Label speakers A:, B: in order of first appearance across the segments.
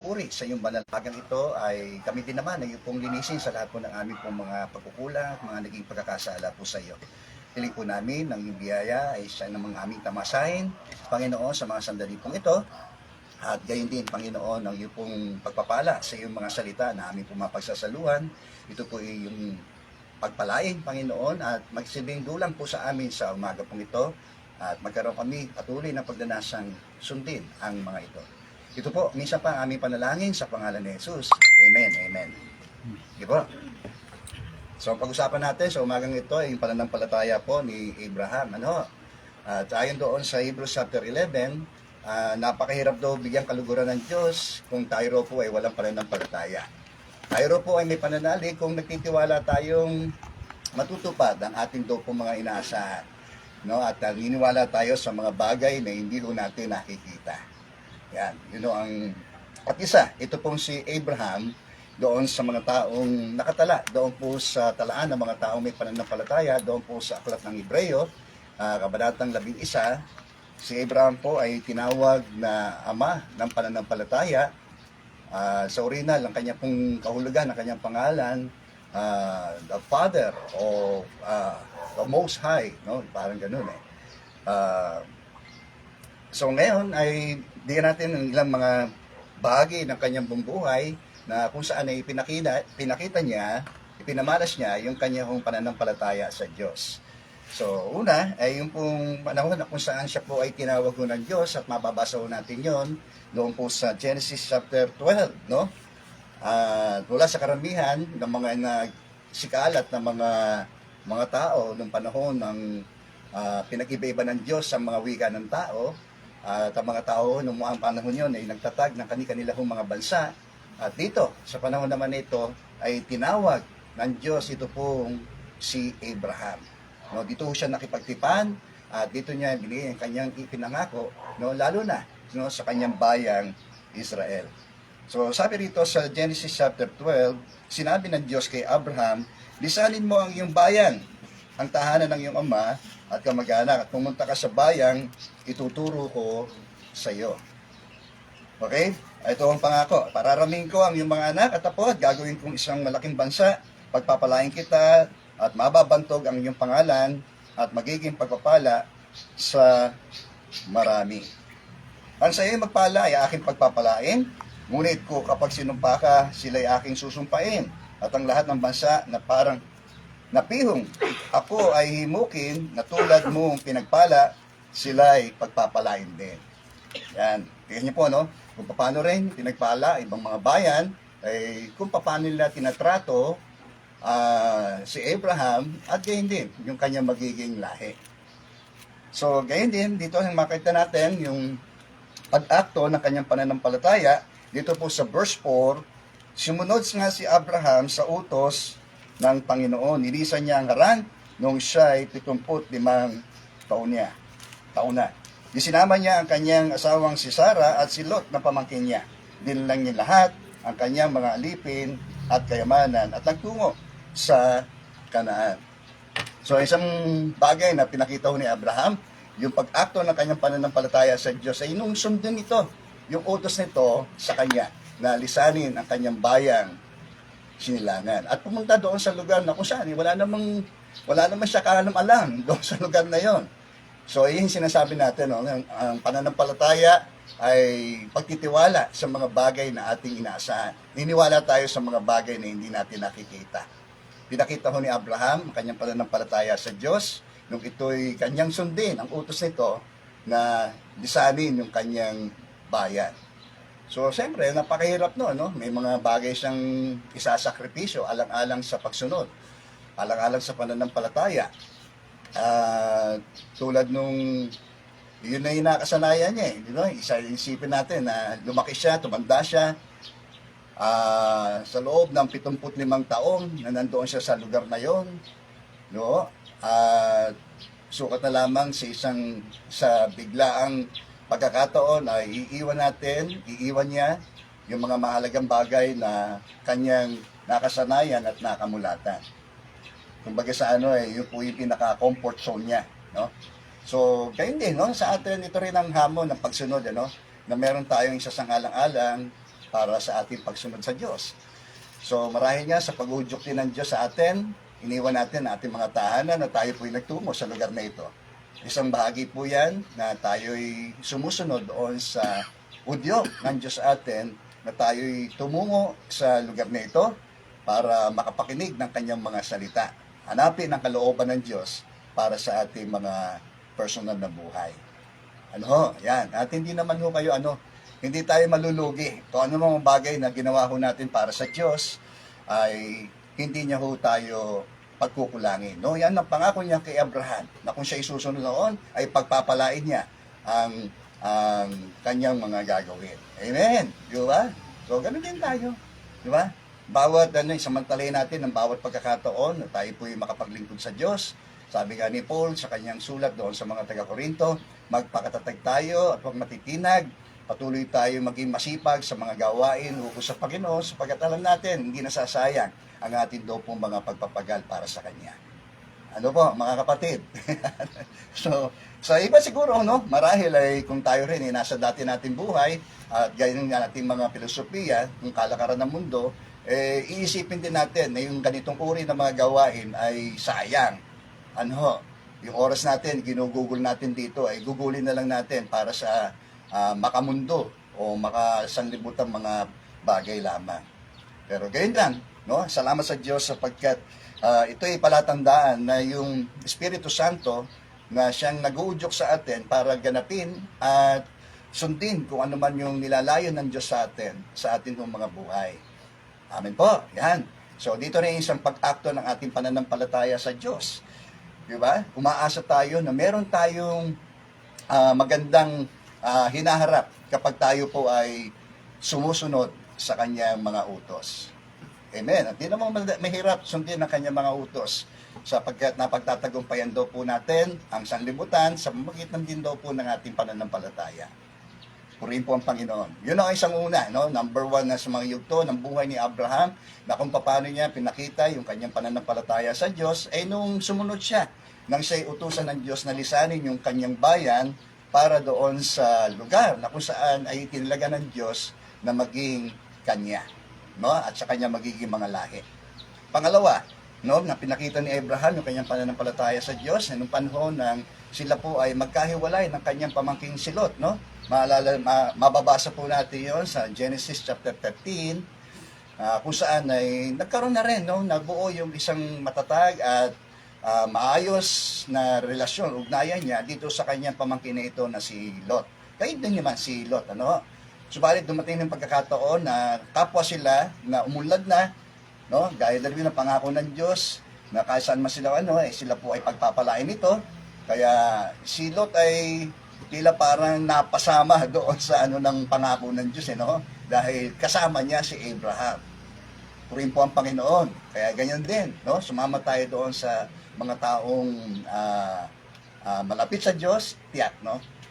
A: papuri sa iyong banalagang ito ay kami din naman ay pong linisin sa lahat po ng aming pong mga pagkukulang, mga naging pagkakasala po sa iyo. Hiling po namin ng iyong biyaya ay siya ng mga aming tamasahin, Panginoon, sa mga sandali pong ito. At gayon din, Panginoon, ang iyong pong pagpapala sa iyong mga salita na aming pumapagsasaluhan. Ito po ay yung pagpalain, Panginoon, at magsilbing dulang po sa amin sa umaga pong ito. At magkaroon kami patuloy ng pagdanasang sundin ang mga ito. Ito po, minsan pa ang aming panalangin sa pangalan ni Jesus. Amen, amen. Di po? So, pag-usapan natin sa umagang ito ay yung pananampalataya po ni Abraham. At ayon doon sa Hebrews chapter 11, napakahirap daw bigyang kaluguran ng Diyos kung tayo po ay walang pananampalataya. Tayo po ay may pananalig kung nagtitiwala tayong matutupad ang ating daw po mga inaasahan. At naniniwala tayo sa mga bagay na hindi ho natin nakikita. Yan, ang at isa, ito pong si Abraham doon sa mga taong nakatala, doon po sa talaan ng mga taong may pananampalataya, doon po sa aklat ng Hebreo, kabanatang 11, si Abraham po ay tinawag na ama ng pananampalataya. Sa orinal, ang kanya pong kahulugan, ang kanyang pangalan, the Father of the Most High, parang ganun eh. So ngayon ay diyan natin ang ilang mga bahagi ng kanyang buhay na kung saan ay pinakita niya, ipinamalas niya yung kanyang pananampalataya sa Diyos. So, una ay yung pong panahon na kung saan siya po ay tinawag ko ng Diyos at mababasa ho natin yon doon po sa Genesis chapter 12, wala sa karamihan ng mga nagsikalat na mga tao noong panahon ng pinag-iba-iba ng Diyos sa mga wika ng tao, at ang mga tao noong mga panahon yun ay nagtatag ng kanilang mga bansa. At dito, sa panahon naman ito, ay tinawag ng Diyos ito pong si Abraham. Dito siya nakipagtipan at dito niya binigay ang kanyang ipinangako, lalo na sa kanyang bayang Israel. So sabi rito sa Genesis chapter 12, sinabi ng Diyos kay Abraham, lisanin mo ang iyong bayan, ang tahanan ng iyong ama at kamag-anak, at pumunta ka sa bayang ituturo ko sa iyo. Okay? Ito ang pangako. Pararamin ko ang iyong mga anak at apo at gagawin kong isang malaking bansa. Pagpapalain kita at mababantog ang iyong pangalan at magiging pagpapala sa marami. Ang sa iyo magpala ay aking pagpapalain, ngunit ko kapag sinumpa ka, sila'y aking susumpain. At ang lahat ng bansa na parang napihong ako ay himukin na tulad mong pinagpala, sila'y pagpapalain din. Yan. Tingnan niyo po, kung paano rin pinagpala ibang mga bayan, ay kung paano nila tinatrato si Abraham at gayon din yung kanyang magiging lahi. So gayon din dito ang makita natin yung pag-akto ng kanyang pananampalataya dito po sa verse 4. Sumunod nga si Abraham sa utos ng Panginoon. Nilisan niya ang Haran noong siya ay 75 taon na. Isinama niya ang kanyang asawang si Sarah at si Lot na pamangkin niya. Dinilang niya lahat ang kanyang mga alipin at kayamanan at nagtungo sa Kanaan. So isang bagay na pinakita ni Abraham, yung pag-akto ng kanyang pananampalataya sa Diyos ay nung sundin ito, yung utos nito sa kanya na lisanin ang kanyang bayang sinilangan. At pumunta doon sa lugar na kung saan wala naman siya kaalam-alam doon sa lugar na yon. So yun sinasabi natin, ang pananampalataya ay pagtitiwala sa mga bagay na ating inaasahan. Niniwala tayo sa mga bagay na hindi natin nakikita. Pinakita ho ni Abraham ang kanyang pananampalataya sa Diyos nung ito'y kanyang sundin, ang utos nito na lisanin yung kanyang bayan. So, siyempre, napakahirap May mga bagay siyang isasakripisyo alang-alang sa pagsunod, alang-alang sa pananampalataya. Tulad nung yun na yung nakasanayan niya isipin natin na lumaki siya, tumanda siya, sa loob ng 75 taon na nandoon siya sa lugar na yon, sukat na lamang sa biglaang pagkakataon ay iiwan niya yung mga mahalagang bagay na kanyang nakasanayan at nakamulatan. Kumbaga sa yun po yung pinaka-comfort zone niya, So, gayon din, sa atin ito rin ang hamon ng pagsunod, na meron tayong isa sang alang-alang para sa ating pagsunod sa Diyos. So marahil nga sa pag-udyok din ng Diyos sa atin, iniwan natin ang ating mga tahanan na tayo po'y nagtungo sa lugar na ito. Isang bahagi po yan na tayo'y sumusunod doon sa udyok ng Diyos sa atin, na tayo'y tumungo sa lugar na ito para makapakinig ng kanyang mga salita. Hanapin ang kalooban ng Diyos para sa ating mga personal na buhay. Yan. At hindi naman ho kayo, hindi tayo malulugi. Kung ano mga bagay na ginawa ho natin para sa Diyos, ay hindi niya ho tayo pagkukulangin. Yan ang pangako niya kay Abraham, na kung siya isusunod noon, ay pagpapalain niya ang kanyang mga gagawin. Amen. Di ba? So, ganun din tayo. Di ba? Bawat, samantalahin natin ang bawat pagkakataon na tayo po'y makapaglingkod sa Diyos. Sabi nga ni Paul sa kanyang sulat doon sa mga taga-Korinto, magpakatatag tayo at huwag matitinag. Patuloy tayo maging masipag sa mga gawain ukol sa Panginoon, sapagkat alam natin, hindi nasasayang ang ating daw pong mga pagpapagal para sa Kanya. Ano po, mga kapatid? So, sa iba siguro, marahil ay kung tayo rin ay nasa dati nating buhay, at ganyan nga nating mga filosofiya, yung kalakaran ng mundo, iisipin din natin na yung ganitong uri ng mga gawain ay sayang. Yung oras natin, ginugugol natin dito, ay gugulin na lang natin para sa makamundo o makasanlibutan mga bagay lamang. Pero ganyan lang, salamat sa Diyos sapagkat ito ay palatandaan na yung Espiritu Santo na siyang nag-uudyok sa atin para ganapin at sundin kung ano man yung nilalayon ng Diyos sa atin ng mga buhay. Amen po. Yan. So dito na yung isang pag-akto ng ating pananampalataya sa Diyos. Diba? Umaasa tayo na meron tayong magandang hinaharap kapag tayo po ay sumusunod sa kanyang mga utos. Amen. At di naman mahirap sundin ang kanyang mga utos sapagkat napagtatagumpayan daw po natin ang sanlibutan sa pamamagitan din daw po ng ating pananampalataya. Purihin po ang Panginoon. Yun ang isang una, number one na sa mga yugto ng buhay ni Abraham, na kung paano niya pinakita yung kanyang pananampalataya sa Diyos, ay nung sumunod siya, nang siya'y utusan ng Diyos na lisanin yung kanyang bayan para doon sa lugar na kung saan ay tinilaga ng Diyos na maging kanya, at sa kanya magiging mga lahi. Pangalawa, na pinakita ni Abraham yung kanyang pananampalataya sa Diyos nung panahon nang sila po ay magkahiwalay ng kanyang pamangking si Lot, mababasa po natin yon sa Genesis chapter 13, kung saan ay nagkaroon na rin, nabuo yung isang matatag at maayos na relasyon, ugnayan niya dito sa kanyang pamangkin na ito na si Lot. Kaya din naman si Lot, Subalit dumating ng pagkakataon na kapwa sila na umunlad na, dahil dahil ng pangako ng Diyos na kahit saan man sila sila po ay pagpapalain nito. Kaya si Lot ay tila parang napasama doon sa ng pangako ng Diyos, dahil kasama niya si Abraham. Purihin po ang Panginoon. Kaya ganyan din, sumama tayo doon sa mga taong malapit sa Diyos, tiyak,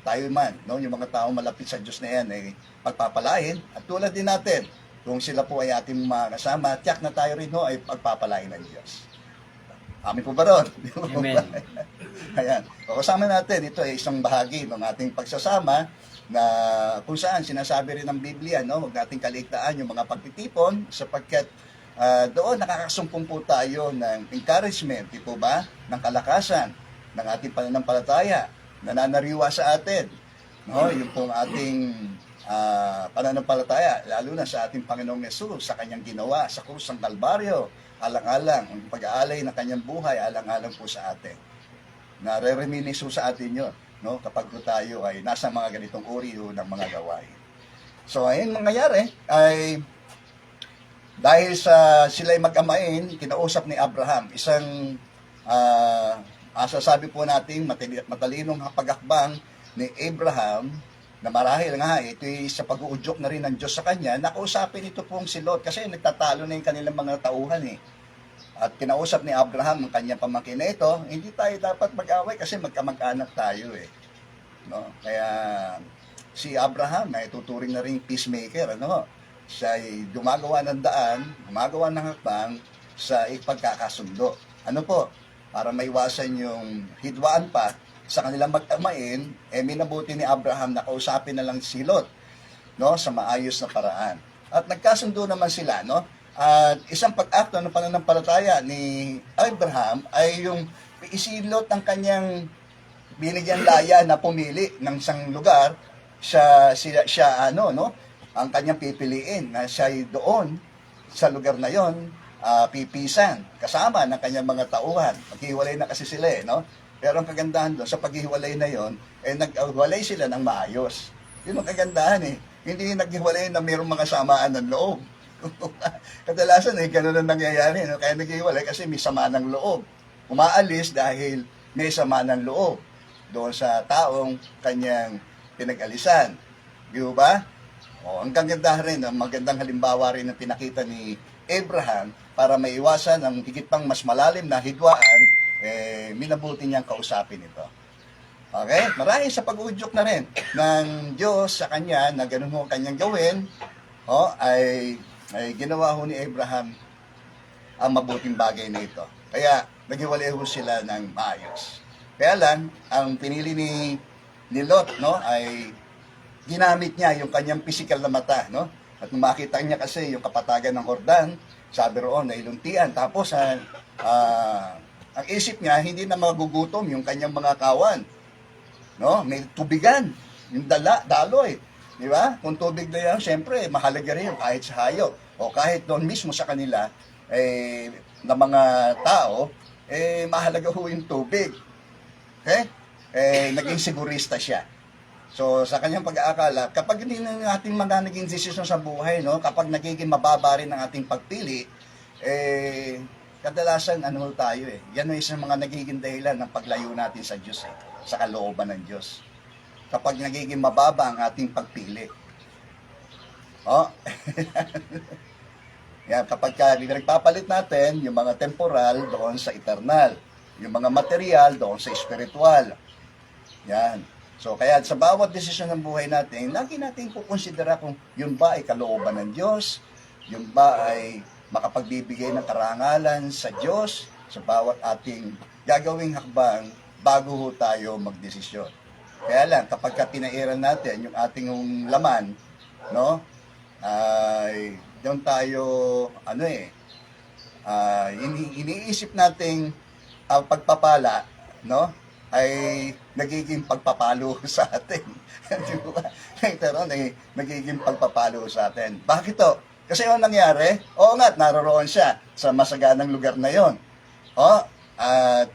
A: tayo man, yung mga taong malapit sa Diyos na yan ay pagpapalain. At tulad din natin, kung sila po ay ating mga kasama, tiyak na tayo rin ay pagpapalain ng Diyos. Amin po ba ron?
B: Amen.
A: Ayan. O kasama natin, ito ay isang bahagi ng ating pagsasama na kung saan sinasabi rin ng Biblia, huwag nating kaligtaan yung mga pagtitipon sapagkat doon nakakasumpong po tayo ng encouragement, di po ba? Ng kalakasan ng ating pananampalataya, nananariwa sa atin. Yung pong ating pananampalataya, lalo na sa ating Panginoong Yesus, sa kanyang ginawa sa krus ng Kalbaryo, alang-alang, ang pag-aalay ng kanyang buhay, alang-alang po sa atin. Nare-reminis sa atin yun, kapag po tayo ay nasa mga ganitong uri ng mga gawain. So, ayun mangyayari ay dahil sa sila'y mag-amain, kinausap ni Abraham, isang sasabi po natin matalinong pag-akbang ni Abraham, na marahil nga ito'y sa pag-uudyok na rin ng Diyos sa kanya, nakausapin ito pong si Lot kasi nagtatalo na yung kanilang mga tauhan At kinausap ni Abraham ang kanyang pamangkin na ito, hindi tayo dapat mag-away kasi magkamag-anak tayo Kaya si Abraham ay tuturing na rin peacemaker, Siya ay gumagawa ng daan, gumagawa ng hakbang sa ipagkakasundo. Para maiwasan yung hidwaan pa sa kanilang mag-amain, minabuti ni Abraham na kausapin na lang si Lot, sa maayos na paraan. At nagkasundo naman sila, no? At isang pag-akto ng pananampalataya ni Abraham ay yung isilot ng kanyang binigyan laya na pumili ng isang lugar, siya ano, no? Ang kanyang pipiliin na siya ay doon sa lugar na yon pipisan kasama ng kanyang mga tauhan. Maghiwalay na kasi sila no? Pero ang kagandahan doon, sa paghiwalay na yon, naghiwalay sila ng maayos. Yun ang kagandahan Hindi naghiwalay na mayroong mga samaan ng loob. Kadalasan ganun ang nangyayari. No? Kaya naghiwalay kasi may sama ng loob. Umaalis dahil may sama ng loob doon sa taong kanyang pinag-alisan. Di ba? Ang kagandahan rin, ang magandang halimbawa rin na pinakita ni Abraham para maiwasan ang higit pang mas malalim na hidwaan, minabuti niyang kausapin ito. Okay? Marahil sa pag-udyok na rin ng Diyos sa kanya na ganun mo kanyang gawin, ay ginawa ho ni Abraham ang mabuting bagay na ito. Kaya naghiwalay ho sila ng maayos. Kaya lang, ang pinili ni Lot, no, ay ginamit niya yung kanyang physical na mata, no? At nung makita niya kasi yung kapatagan ng Jordan, sabi roon, nailuntian. Tapos, ang isip niya, hindi na magugutom yung kanyang mga kawan. No? May tubigan, yung daloy. Di ba? Kung tubig na yan, syempre, mahalaga rin yung kahit sa hayop. O kahit doon mismo sa kanila, na mga tao, mahalaga ho yung tubig. Okay? Naging sigurista siya. So, sa kanyang pag-aakala, kapag hindi na ating mga naging desisyon sa buhay, no, kapag nagiging mababa rin ang ating pagpili, kadalasan, tayo Yan ay isang mga nagiging dahilan ng paglayo natin sa Diyos, sa kalooban ng Diyos. Kapag nagiging mababa ang ating pagpili. Yan, kapag nagpapalit natin yung mga temporal doon sa eternal, yung mga material doon sa spiritual. Yan. So, kaya sa bawat desisyon ng buhay natin, lagi natin kukonsidera kung yun ba ay kalooban ng Diyos, yun ba ay makapagbibigay ng karangalan sa Diyos, sa bawat ating gagawing hakbang bago ho tayo magdesisyon. Kaya lang, kapag pinairan natin yung ating laman, no, ay doon tayo, iniisip nating ang pagpapala, no, ay nagiging pagpapalo sa atin. Di ba? Pero nagiging pagpapalo sa atin. Bakit to? Kasi yung nangyari, naroroon siya sa masaganang lugar na yon.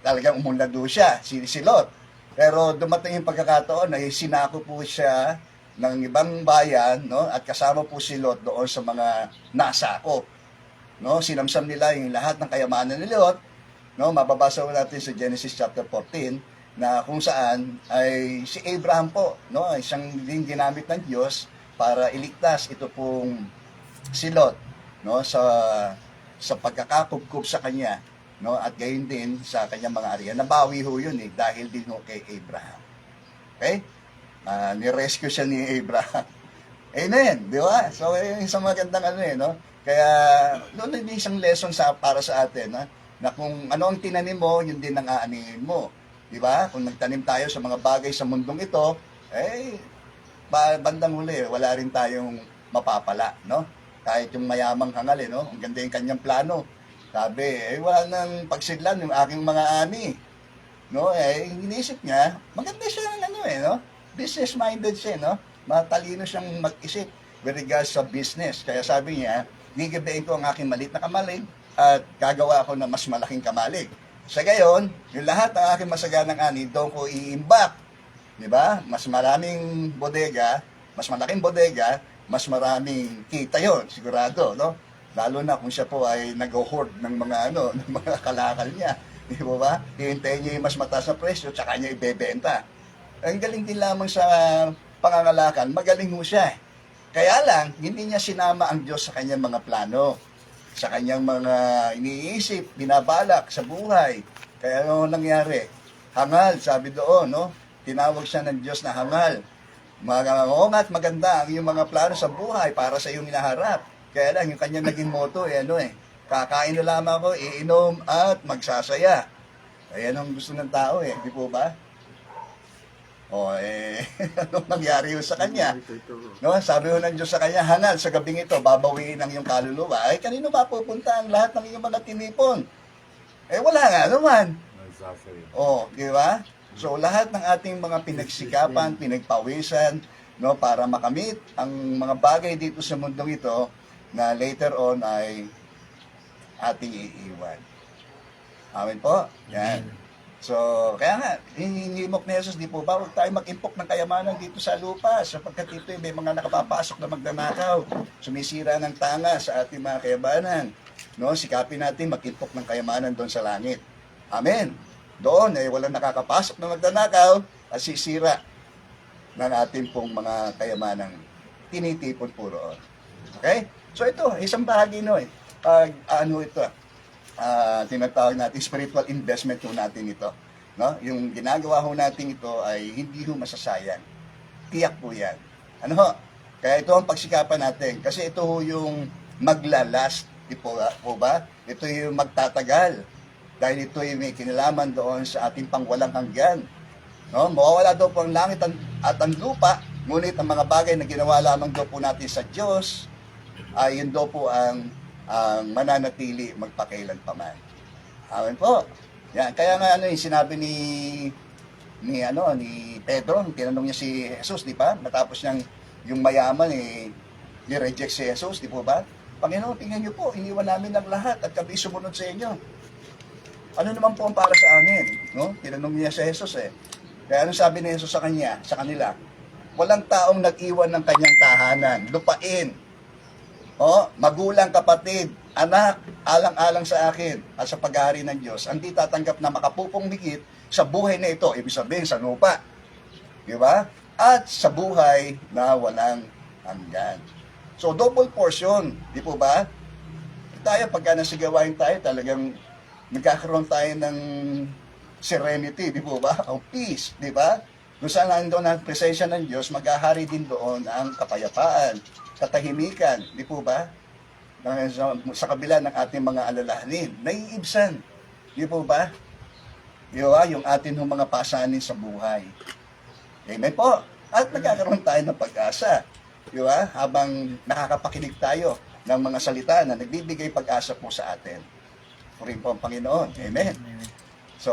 A: Talagang umunlad doon siya, si Lot. Pero dumating yung pagkakataon na sinako po siya ng ibang bayan, no? At kasama po si Lot doon sa mga nasako. No? Sinamsam nila yung lahat ng kayamanan ni Lot. No? Mababasa natin sa Genesis chapter 14, na kung saan ay si Abraham po, no, isang din ginamit ng Diyos para iligtas ito pong si Lot, no, sa pagkakakupkup sa kanya, no, at gayon din sa kanyang mga area. Nabawi ho yun dahil din ho kay Abraham. Okay? Ni-rescue siya ni Abraham. Amen, di ba? So, isang magandang no? Kaya, doon din isang lesson para sa atin, na kung ano ang tinanim mo, yun din ang aanihin mo. Di ba? Kung nagtanim tayo sa mga bagay sa mundong ito, bandang huli, wala rin tayong mapapala, no? Kahit yung mayamang hangal, no? Ang ganda yung kanyang plano. Sabi, wala nang pagsidlan yung aking mga ani. No? Iniisip niya, maganda siya no? Business-minded siya, no? Matalino siyang mag-isip with regards sa business. Kaya sabi niya, gigabain ko ang aking maliit na kamalig at gagawa ako ng mas malaking kamalig. Sa gayon, yung lahat ng aking masaganang ani, doon ko i-imbak. Di ba? Mas maraming bodega, mas malaking bodega, mas maraming kita yon, sigurado, no? Lalo na kung siya po ay nag-hoard ng mga ng mga kalakal niya. Di ba? Hihintayin niya yung mas mataas na presyo, tsaka niya ibebenta. Ang galing din lamang sa pangangalakan, magaling ho siya. Kaya lang, hindi niya sinama ang Diyos sa kanyang mga plano, sa kanyang mga iniisip, binabalak sa buhay. Kaya ano nangyari? Hangal, sabi doon, no? Tinawag siya ng Diyos na hangal. At maganda ang iyong mga plano sa buhay para sa iyong hinaharap. Kaya lang, yung kanyang naging motto, kakain na lamang ako, iinom at magsasaya. Ayan ang gusto ng tao, di po ba? O, anong nangyari yun sa kanya? No, sabi ho ng Diyos sa kanya, hangal, sa gabing ito, babawiin ang iyong kaluluwa. Ay, kanino mapupunta ang lahat ng iyong mga tinipon? Wala nga naman. O, di ba? So, lahat ng ating mga pinagsikapan, pinagpawisan, no, para makamit ang mga bagay dito sa mundong ito, na later on ay ating iiwan. Amen po? Yan. So, kaya nga, hinimok ni Jesus, di po ba, huwag tayo mag-impok ng kayamanan dito sa lupa, sapagkat ito may mga nakapapasok na magnanakaw, sumisira ng tanga sa ating mga kayamanan. No, sikapin natin mag-impok ng kayamanan doon sa langit. Amen. Doon ay walang nakakapasok na magnanakaw at sisira ng ating pong mga kayamanang tinitipon po roon. Okay? So ito, isang bahagi no eh. Tinatawag natin spiritual investment po natin ito. No? Yung ginagawa ho natin ito ay hindi ho masasayang. Tiyak po yan. Ano ho? Kaya ito ang pagsikapan natin. Kasi ito ho yung maglalast. Di po ba? Ito yung magtatagal. Dahil ito ay may kinalaman doon sa ating pangwalang hanggan. No? Mawawala daw po ang langit at ang lupa, ngunit ang mga bagay na ginawa lamang daw po natin sa Diyos, ay yun daw po ang mananatili magpakailan pa man. Amen po. Yan. Kaya nga yung sinabi ni Pedro, tinanong niya si Jesus, di ba? Matapos niyang yung mayaman ni-reject si Jesus, di po ba? Panginoon, tingnan niyo po, iniwan namin ang lahat at kami sumunod sa inyo. Ano naman po ang para sa amin? No? Tinanong niya si Jesus Kaya ano sabi ni Jesus sa kanila? Walang taong nag-iwan ng kanyang tahanan, lupain, magulang, kapatid, anak, alang-alang sa akin at sa pag-aari ng Diyos, ang di tatanggap na makapupong higit sa buhay na ito, ibig sabihin sa lupa. Di ba? At sa buhay na walang hanggan. So, double portion, di po ba? Tayo, pagka nasigawain tayo, talagang nagkakaroon tayo ng serenity, di po ba? O peace, di ba? Kung saan nandoon ang presensya ng Diyos, maghahari din doon ang kapayapaan, katahimikan, di po ba? Sa kabila ng ating mga alalahanin, naiibsan, di po ba? Di ba? Yung ating mga pasanin sa buhay. Amen po. At nagkakaroon tayo ng pag-asa, di ba? Habang nakakapakinig tayo ng mga salita na nagbibigay pag-asa po sa atin. Purihin po ang Panginoon. Amen. So,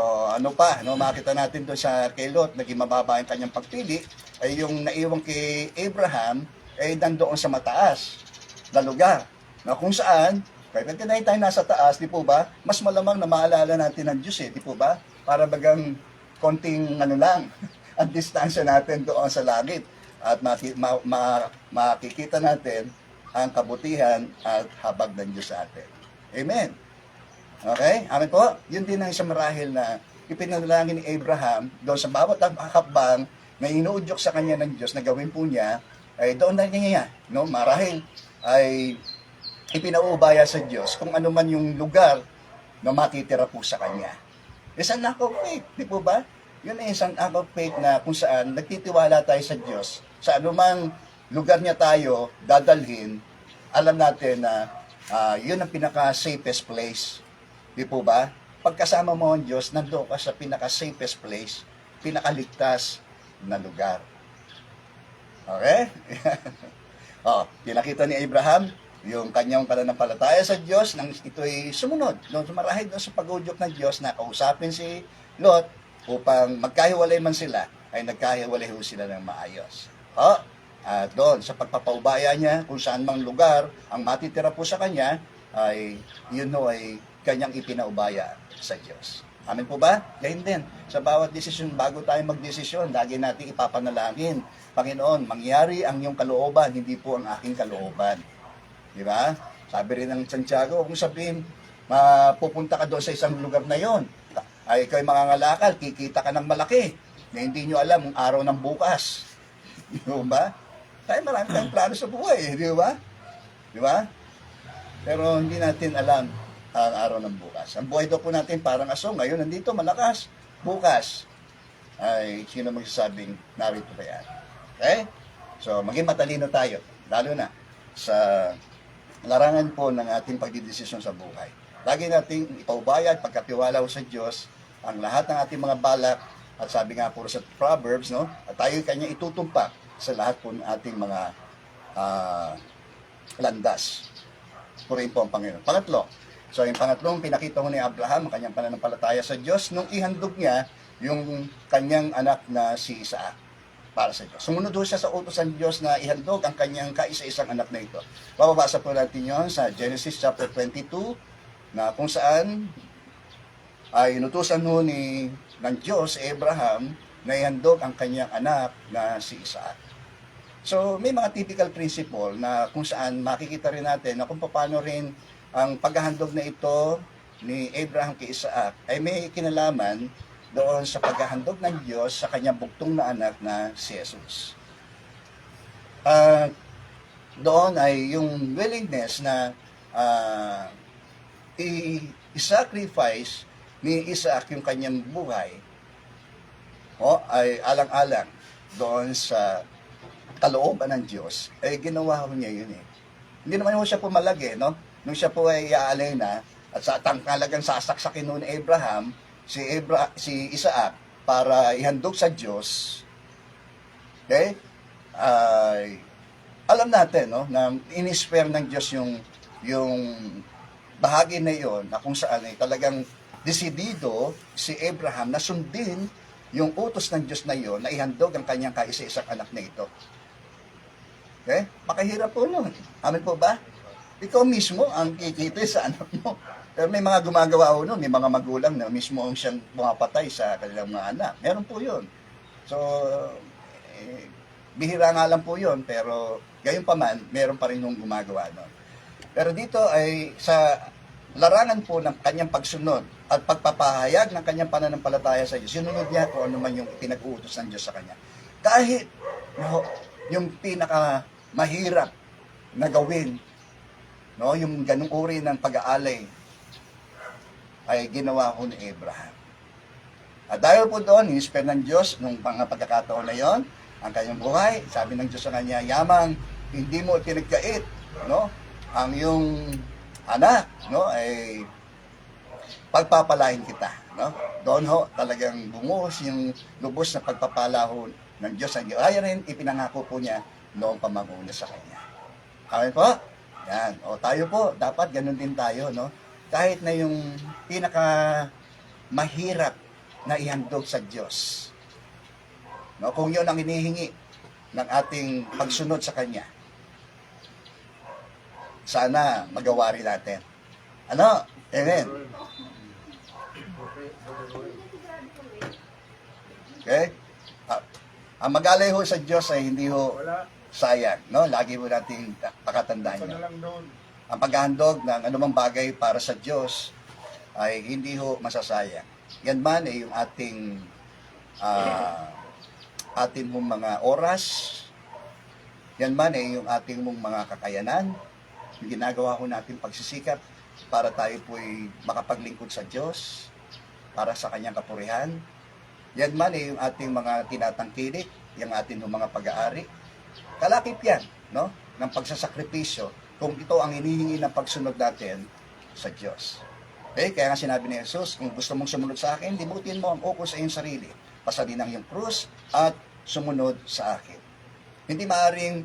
A: makita natin doon sa kay Lot, naging mababa ang kanyang pagpili, ay yung naiwang kay Abraham, ay nandoon sa mataas na lugar. Na kung saan, kahit tayo nasa taas, di po ba, mas malamang na maalala natin ang Diyos di po ba? Para bagang konting lang, ang distansya natin doon sa langit. At makikita natin ang kabutihan at habag ng Diyos sa atin. Amen. Okay? Amen po? Yun din ang isang marahil na ipinanalangin ni Abraham doon sa bawat hakbang na inuudyok sa kanya ng Diyos na gawin po niya, ay doon na niya, marahil ay ipinaubaya sa Diyos kung ano man yung lugar na matitira po sa kanya. Isang act of faith, di po ba? Yun ay isang act of faith na kung saan nagtitiwala tayo sa Diyos, sa anumang lugar niya tayo dadalhin, alam natin na yun ang pinaka-safest place. Di po ba? Pagkasama mo ang Diyos, nandoon ka sa pinaka-safest place, pinakaligtas na lugar. Okay? Pinakita ni Abraham yung kanyang pananampalataya sa Diyos nang ito'y sumunod. Marahil doon sa pag-udyok ng Diyos na kausapin si Lot upang magkahiwalay man sila, ay nagkahiwalay ho sila ng maayos. At doon sa pagpapaubaya niya, kung saan mang lugar ang matitira po sa kanya, ay yun ho ay kanyang ipinaubaya sa Diyos. Amen po ba? Ganyan din. Sa bawat desisyon, bago tayo magdesisyon, lagi natin ipapanalangin, Panginoon, mangyari ang iyong kalooban, hindi po ang aking kalooban. Di ba? Sabi rin ng Santiago, kung sabihin, mapupunta ka doon sa isang lugar na yon, ay ikaw mangangalakal, kikita ka ng malaki, na hindi nyo alam ang araw ng bukas. Di ba? Tayo marami tayong plano sa buhay, di ba? Di ba? Pero hindi natin alam ang araw ng bukas. Ang buhay daw po natin parang aso. Ngayon, nandito, malakas. Bukas, ay sino magsasabing narito pa yan. Okay? So, maging matalino tayo. Lalo na sa larangan po ng ating pagdidesisyon sa buhay. Lagi nating ipaubaya at pagkatiwala sa Diyos ang lahat ng ating mga balak At sabi nga po sa Proverbs, no, at tayo kanya itutumpak sa lahat po ng ating mga landas. Purihin po ang Panginoon. Pangatlo, so yung pangatlong pinakita ko ni Abraham, ang kanyang pananampalataya sa Diyos, nung ihandog niya yung kanyang anak na si Isaac para sa Diyos. Sumunod ho siya sa utos ng Diyos na ihandog ang kanyang kaisa-isang anak na ito. Bababasa po natin yon sa Genesis chapter 22, na kung saan ay inutusan ho ng Diyos si Abraham na ihandog ang kanyang anak na si Isaac. So, may mga typical principle na kung saan makikita rin natin na kung paano rin ang paghahandog na ito ni Abraham kay Isaac ay may kinalaman doon sa paghahandog ng Diyos sa kanyang bugtong na anak na si Jesus. Doon ay yung willingness na i-sacrifice ni Isaac yung kanyang buhay ay alang-alang doon sa kalooban ng Diyos, ay ginawa ko niya yun eh. Hindi naman ho siya pumalag eh, no? Nung siya po ay aalay na, at sa tangkalagang sasaksakin noon ni Abraham, si Isaac, para ihandog sa Diyos, okay? Alam natin, no, na in-spare ng Diyos yung bahagi na yon na kung saan ay talagang desidido si Abraham na sundin yung utos ng Diyos na yon na ihandog ang kanyang kaisa-isang anak na ito. Okay? Makahirap po nun. Amin po ba? Ikaw mismo ang kikita sa anak mo. Pero may mga gumagawa ho nun, may mga magulang na mismo ang siyang pumapatay sa kanilang mga anak. Meron po yun. So, bihira nga lang po yun, pero gayon pa man, meron pa rin yung gumagawa nun. Pero dito ay sa larangan po ng kanyang pagsunod at pagpapahayag ng kanyang pananampalataya sa Diyos, sinunod niya kung ano man yung pinag-uutos ng Diyos sa kanya. Kahit yung pinaka mahirap na gawin, no, yung ganung uri ng pag-aalay ay ginawa ko ni Abraham. At dahil po doon, in-spare ng Diyos nung mga pagkakataon na yon, ang kanyang buhay, sabi ng Diyos sa kanya, yamang hindi mo pinagkait, no, ang yung anak, no, ay pagpapalain kita, no? Doon ho talagang bumuhos yung lubos na pagpapala ho ng Diyos. Ay rin ipinangako po niya noong pamanguna sa kanya. Amen po? Yan. O tayo po, dapat ganun din tayo, no? Kahit na yung pinaka mahirap na ihandog sa Diyos. No, kung 'yon ang hinihingi ng ating pagsunod sa kanya, sana magawa rin natin. Ano? Amen. Okay? Ang mag-alay ho sa Diyos ay hindi ho sayang, no? Lagi ho nating pakatandaan niyo. Ang paghahandog ng anumang bagay para sa Diyos ay hindi ho masasayang. Yan man ay yung ating mong mga oras, yan man ay yung ating mong mga kakayanan, yung ginagawa ko natin pagsisikap para tayo po'y makapaglingkod sa Diyos, para sa kanyang kapurihan. Yan man ay yung ating mga tinatangkilik, yung ating mga pag-aari. Kalakip yan, no? Ng pagsasakripisyo, kung ito ang hinihingi ng pagsunod natin sa Diyos. Okay? Kaya nga sinabi ni Jesus, kung gusto mong sumunod sa akin, libutin mo ang ukol sa iyong sarili. Pasalin ang iyong krus at sumunod sa akin. Hindi maaaring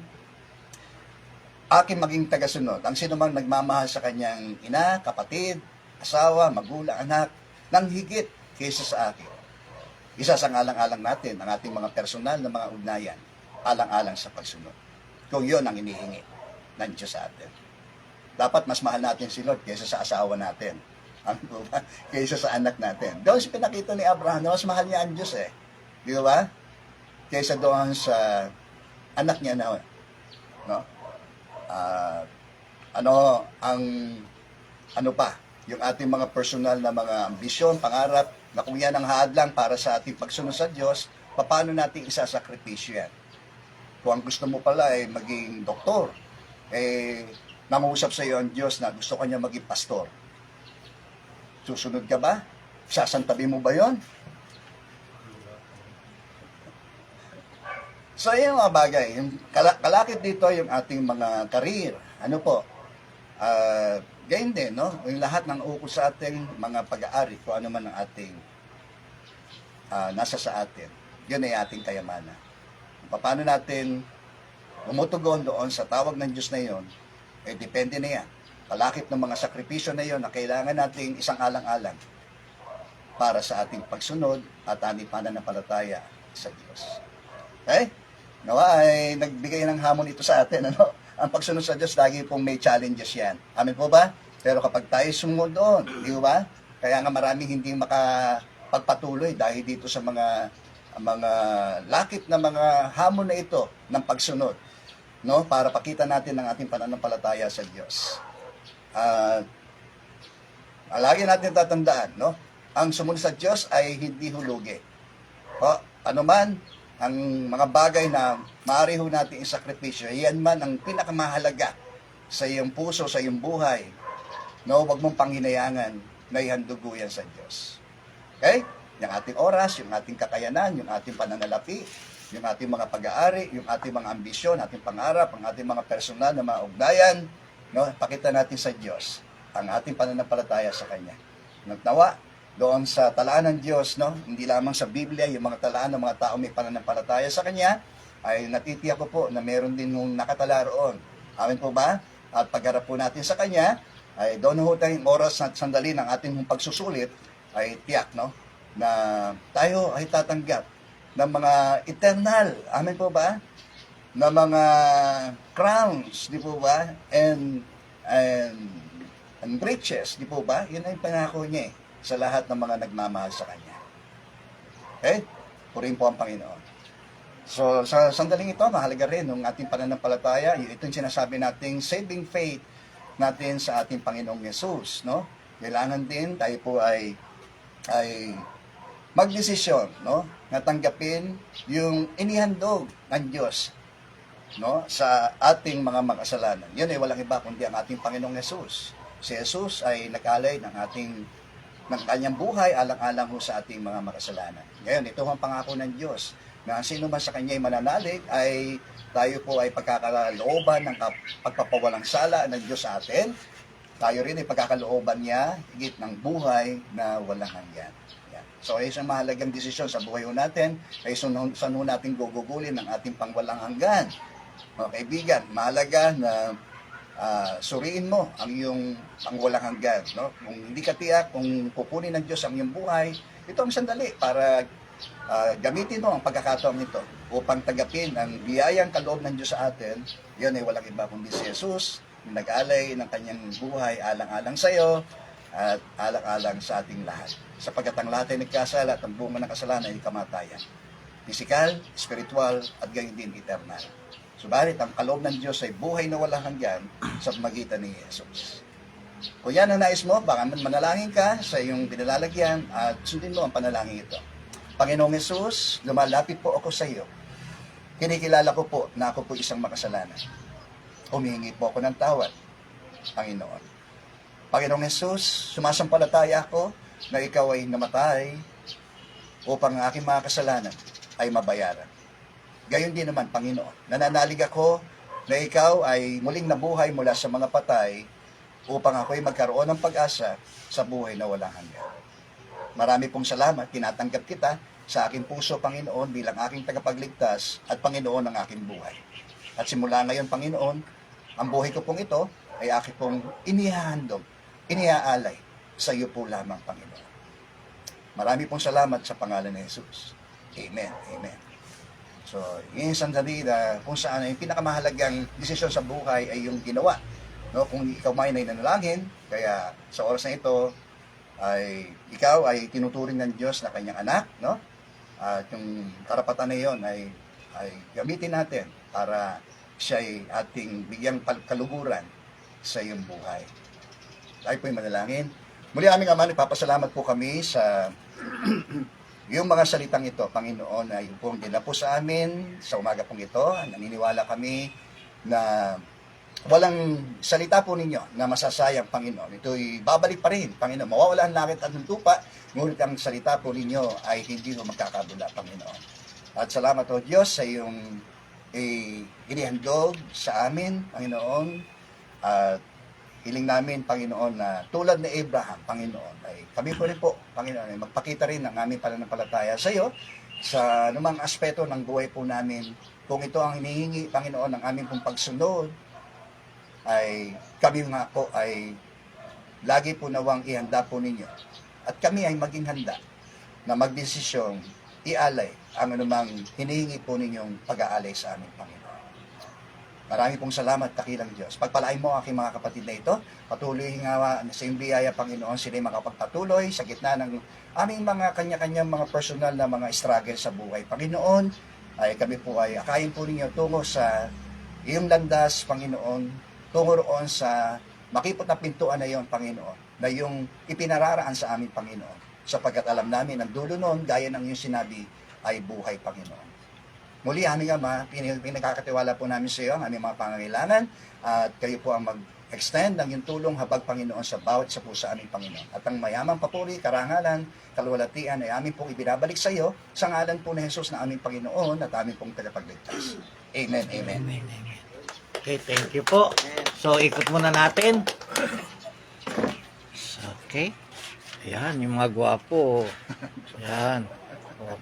A: akin maging tagasunod ang sino mang nagmamahal sa kanyang ina, kapatid, asawa, magulang, anak, nang higit kaysa sa akin. Isa sa alang-alang natin ang ating mga personal na mga ugnayan, alang-alang sa pagsunod. Kung yun ang inihingi ng Diyos sa atin. Dapat mas mahal natin si Lord kaysa sa asawa natin. Kaysa sa anak natin. Doon si pinakita ni Abraham na mas mahal niya ang Diyos eh. Di ba? Kaysa doon sa anak niya na, no? Ano pa, yung ating mga personal na mga ambisyon, pangarap, na kung yan ang hadlang para sa ating pagsunod sa Diyos, paano natin isasakripisyo yan? Kung ang gusto mo pala ay maging doktor, nangusap sa iyo ang Diyos na gusto kanya maging pastor. Susunod ka ba? Sasantabi mo ba yon? So, yung mga bagay, yung kalakip dito yung ating mga karir. Ano po? Ganyan din, no? Yung lahat ng ukol sa ating mga pag-aari, kung ano man ang ating nasa sa atin. Yun ay ating kayamanan. Paano natin umutugon doon sa tawag ng Diyos na yon, depende na yan. Palakip ng mga sakripisyo na yon na kailangan nating isang alang-alang para sa ating pagsunod at ating pananampalataya sa Diyos. Okay? Nawa ay nagbigay ng hamon ito sa atin. Ano? Ang pagsunod sa Diyos, lagi pong may challenges yan. Amin po ba? Pero kapag tayo sumunod doon, di ba? Kaya nga maraming hindi makapagpatuloy dahil dito sa mga lakip na mga hamon na ito ng pagsunod, no? Para pakita natin ang ating pananampalataya sa Diyos. Lagi natin tatandaan, no? Ang sumunod sa Diyos ay hindi hulugi. O, ano man ang mga bagay na maaari ho natin isakripisyo, yan man ang pinakamahalaga sa iyong puso, sa iyong buhay. No, wag mong panghinayangan na ihandugo yan sa Diyos. Okay? Yung ating oras, yung ating kakayanan, yung ating pananalapi, yung ating mga pag-aari, yung ating mga ambisyon, ating pangarap, ang ating mga personal na mga ugnayan, no, pakita natin sa Diyos ang ating pananampalataya sa Kanya. Nagnawa doon sa talaan ng Diyos, no, hindi lamang sa Biblia, yung mga talaan ng mga tao may pananampalataya sa Kanya, ay natitiyak ko po na meron din nung nakatala roon. Amin po ba? At pagharap po natin sa Kanya, ay doon ho tayong oras at sandali ng ating pagsusulit, ay tiyak, no, na tayo ay tatanggap ng mga eternal, amin po ba? Na mga crowns, di po ba? And riches, di po ba? Yun ay pangako niya sa lahat ng mga nagmamahal sa Kanya. Okay? Purihin po ang Panginoon. So, sa sandaling ito, mahalaga rin ng ating pananampalataya, ito yung sinasabi nating saving faith natin sa ating Panginoong Yesus, no? Kailangan din tayo po ay magdesisyon, no? Na tanggapin yung inihandog ng Diyos, no, sa ating mga makasalanan. Yun ay walang iba kundi ang ating Panginoong Yesus. Si Jesus ay nag-alay ng kanyang buhay alang-alang ho sa ating mga makasalanan. Ngayon, ito ang pangako ng Diyos na sino man sa Kanya ay mananalig ay tayo po ay pagkakalooban ng pagpapawalang sala ng Diyos sa atin. Tayo rin ay pagkakalooban niya higit ng buhay na walang hanggan. So, ay isang mahalagang desisyon sa buhay natin, ay saan natin gugugulin ang ating pangwalang hanggan. Mga kaibigan, mahalaga na suriin mo ang iyong pangwalang hanggan. No? Kung hindi ka tiyak, kung kukunin ng Diyos ang iyong buhay, ito ang sandali para gamitin mo ang pagkakataong ito upang tagapin ang biyayang kaloob ng Diyos sa atin. Yan ay walang iba kundi si Jesus, nag-alay ng kanyang buhay alang-alang sa iyo at alang-alang sa ating lahat. Sapagkat ang lahat ay nagkasala at ang bunga ng kasalanan ay kamatayan. Pisikal, spiritual, at gayon din eternal. Subalit, ang kaloob ng Diyos ay buhay na walang hanggan sa pamagitan ni Jesus. Kung yan ang nais mo, baka manalangin ka sa iyong pinalalagyan at sundin mo ang panalangin ito. Panginoong Jesus, lumalapit po ako sa iyo. Kinikilala ko po na ako po isang makasalanan. Humihingi po ako ng tawad, Panginoon. Panginoong Jesus, sumasampalataya ako na ikaw ay namatay upang ang aking mga kasalanan ay mabayaran. Gayon din naman, Panginoon, nananalig ako na ikaw ay muling nabuhay mula sa mga patay upang ako ay magkaroon ng pag-asa sa buhay na walang hanggan. Marami pong salamat, tinatanggap kita sa aking puso, Panginoon, bilang aking tagapagligtas at Panginoon ng aking buhay. At simula ngayon, Panginoon, ang buhay ko pong ito ay aking pong inihahandog, iniaalay sa iyo po lamang, Panginoon. Marami pong salamat sa pangalan ni Jesus. Amen. Amen. So, yung sandali na kung saan ay pinakamahalagang desisyon sa buhay ay yung ginawa. No? Kung ikaw may nanalangin, kaya sa oras na ito, ay ikaw ay tinuturing ng Diyos na kanyang anak, no? At yung karapatan na iyon ay gamitin natin para siya ay ating bigyang kaluguran sa iyong buhay. Tayo po'y manalangin. Muli aming Ama, nagpapasalamat po kami sa yung mga salitang ito, Panginoon, na yung pong dinapo sa amin sa umaga pong ito. Naniniwala kami na walang salita po ninyo na masasayang, Panginoon. Ito'y babalik pa rin, Panginoon. Mawawala ang langit at ng lupa, ngunit ang salita po ninyo ay hindi mo magkakabula, Panginoon. At salamat o Diyos sa iyong inihandog sa amin, Panginoon. At hiling namin, Panginoon, na tulad ni Abraham, Panginoon, ay kami po rin po, Panginoon, ay magpakita rin ng aming pananampalataya sa iyo sa anumang aspeto ng buhay po namin. Kung ito ang hinihingi, Panginoon, ng aming pong pagsunod, ay kami nga po ay lagi po nawang ihanda po ninyo. At kami ay maging handa na magdesisyong ialay ang anumang hinihingi po ninyong pag-aalay sa aming Panginoon. Marami pong salamat, dakilang Diyos. Pagpalain mo ang aking mga kapatid na ito. Patuloy nga sa iyong biyaya, Panginoon, sila makapagpatuloy sa gitna ng aming mga kanya-kanyang mga personal na mga struggle sa buhay. Panginoon, ay kami po ay akayin po ninyo tungo sa iyong landas, Panginoon, tungo roon sa makipot na pintuan na iyon, Panginoon, na yung ipinararaan sa aming Panginoon. Sapagkat alam namin, ang dulo noon, gaya ng iyong sinabi, ay buhay, Panginoon. Muli, aming Ama, pinagkakatiwala po namin sa iyo ang aming mga pangangailangan at kayo po ang mag-extend ng iyong tulong habag, Panginoon, sa bawat isa po sa aming Panginoon. At ang mayamang papuri, karangalan, kaluwalhatian ay aming pong ibinabalik sa iyo sa ngalan po ni Jesus na aming Panginoon at aming pong tagapagligtas. Amen, amen.
B: Amen, amen. Okay, thank you po. So, ikot muna natin. Okay. Ayan, yung mga gwapo. Ayan. Oh.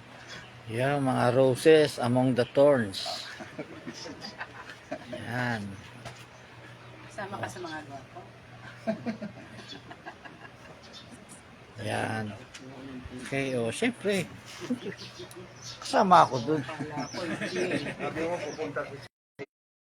B: Ayan, mga roses among the thorns. Ayan.
C: Sama ka sa mga gwapo.
B: Ayan. Okay, o, syempre. Kasama ako dun.
C: Wala ko, hindi.